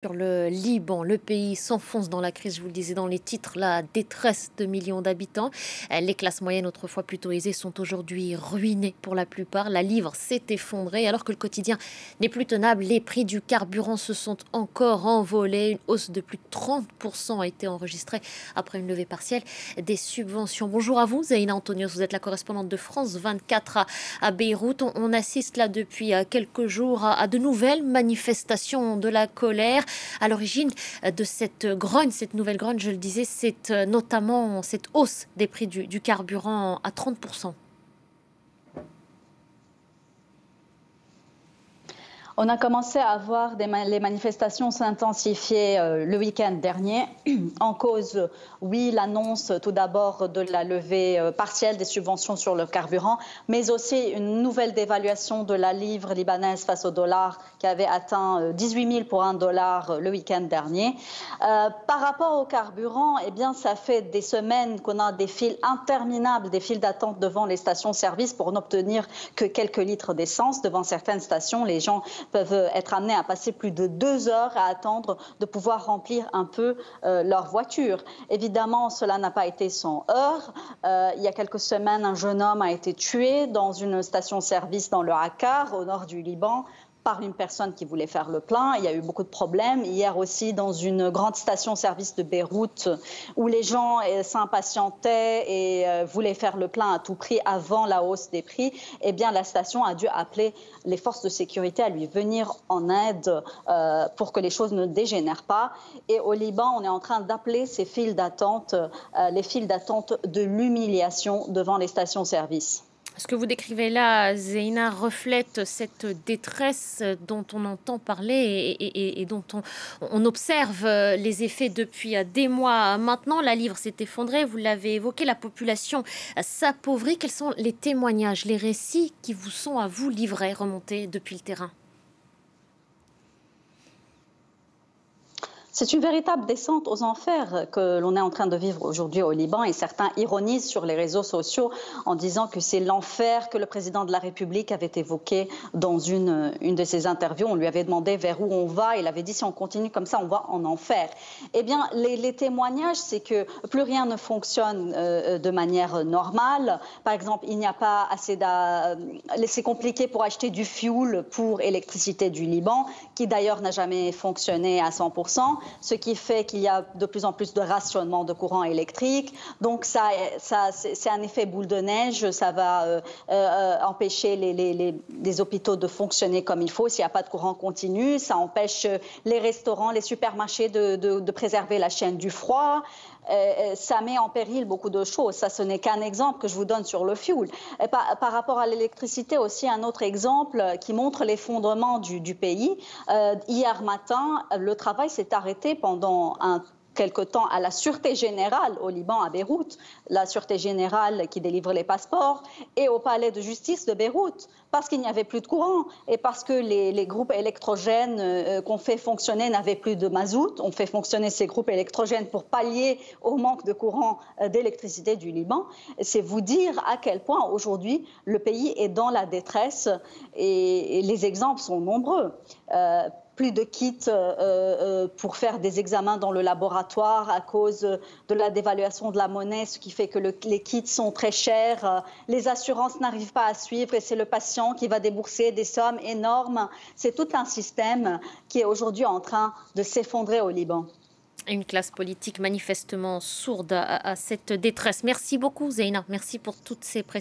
Sur le Liban, le pays s'enfonce dans la crise, je vous le disais dans les titres, la détresse de millions d'habitants. Les classes moyennes, autrefois plutôt aisées, sont aujourd'hui ruinées pour la plupart. La livre s'est effondrée alors que le quotidien n'est plus tenable. Les prix du carburant se sont encore envolés. Une hausse de plus de 30% a été enregistrée après une levée partielle des subventions. Bonjour à vous, Zaina Antonios, vous êtes la correspondante de France 24 à Beyrouth. On assiste là depuis quelques jours à de nouvelles manifestations de la colère. À l'origine de cette grogne, cette nouvelle grogne, je le disais, c'est notamment cette hausse des prix du carburant à 30%. On a commencé à voir les manifestations s'intensifier le week-end dernier. En cause, oui, l'annonce tout d'abord de la levée partielle des subventions sur le carburant, mais aussi une nouvelle dévaluation de la livre libanaise face au dollar qui avait atteint 18 000 pour $1 le week-end dernier. Par rapport au carburant, eh bien, ça fait des semaines qu'on a des files interminables, des files d'attente devant les stations-service pour n'obtenir que quelques litres d'essence. Devant certaines stations, les gens peuvent être amenés à passer plus de 2 heures à attendre de pouvoir remplir un peu leur voiture. Évidemment, cela n'a pas été sans heurts. Il y a quelques semaines, un jeune homme a été tué dans une station-service dans le Akkar, au nord du Liban, par une personne qui voulait faire le plein. Il y a eu beaucoup de problèmes. Hier aussi, dans une grande station-service de Beyrouth, où les gens s'impatientaient et voulaient faire le plein à tout prix avant la hausse des prix, eh bien, la station a dû appeler les forces de sécurité à lui venir en aide pour que les choses ne dégénèrent pas. Et au Liban, on est en train d'appeler ces files d'attente, les files d'attente de l'humiliation devant les stations-service. Ce que vous décrivez là, Zaina, reflète cette détresse dont on entend parler et dont on observe les effets depuis des mois maintenant. La livre s'est effondrée, vous l'avez évoqué, la population s'appauvrit. Quels sont les témoignages, les récits qui vous sont à vous livrés, remontés depuis le terrain ? C'est une véritable descente aux enfers que l'on est en train de vivre aujourd'hui au Liban et certains ironisent sur les réseaux sociaux en disant que c'est l'enfer que le président de la République avait évoqué dans une de ses interviews. On lui avait demandé vers où on va. Il avait dit si on continue comme ça, on va en enfer. Eh bien, les témoignages, c'est que plus rien ne fonctionne de manière normale. Par exemple, il n'y a pas assez c'est compliqué pour acheter du fioul pour électricité du Liban, qui d'ailleurs n'a jamais fonctionné à 100%. Ce qui fait qu'il y a de plus en plus de rationnement de courant électrique. Donc, c'est un effet boule de neige. Ça va empêcher les hôpitaux de fonctionner comme il faut. S'il n'y a pas de courant continu, ça empêche les restaurants, les supermarchés de préserver la chaîne du froid. Ça met en péril beaucoup de choses. Ça, ce n'est qu'un exemple que je vous donne sur le fioul. Par rapport à l'électricité, aussi un autre exemple qui montre l'effondrement du pays. Hier matin, le travail s'est arrêté pendant quelque temps à la Sûreté générale au Liban, à Beyrouth, la Sûreté générale qui délivre les passeports, et au palais de justice de Beyrouth, parce qu'il n'y avait plus de courant et parce que les groupes électrogènes qu'on fait fonctionner n'avaient plus de mazout. On fait fonctionner ces groupes électrogènes pour pallier au manque de courant d'électricité du Liban. C'est vous dire à quel point aujourd'hui le pays est dans la détresse et les exemples sont nombreux. Plus de kits pour faire des examens dans le laboratoire à cause de la dévaluation de la monnaie, ce qui fait que les kits sont très chers. Les assurances n'arrivent pas à suivre et c'est le patient qui va débourser des sommes énormes. C'est tout un système qui est aujourd'hui en train de s'effondrer au Liban. Une classe politique manifestement sourde à cette détresse. Merci beaucoup, Zaina. Merci pour toutes ces précisions.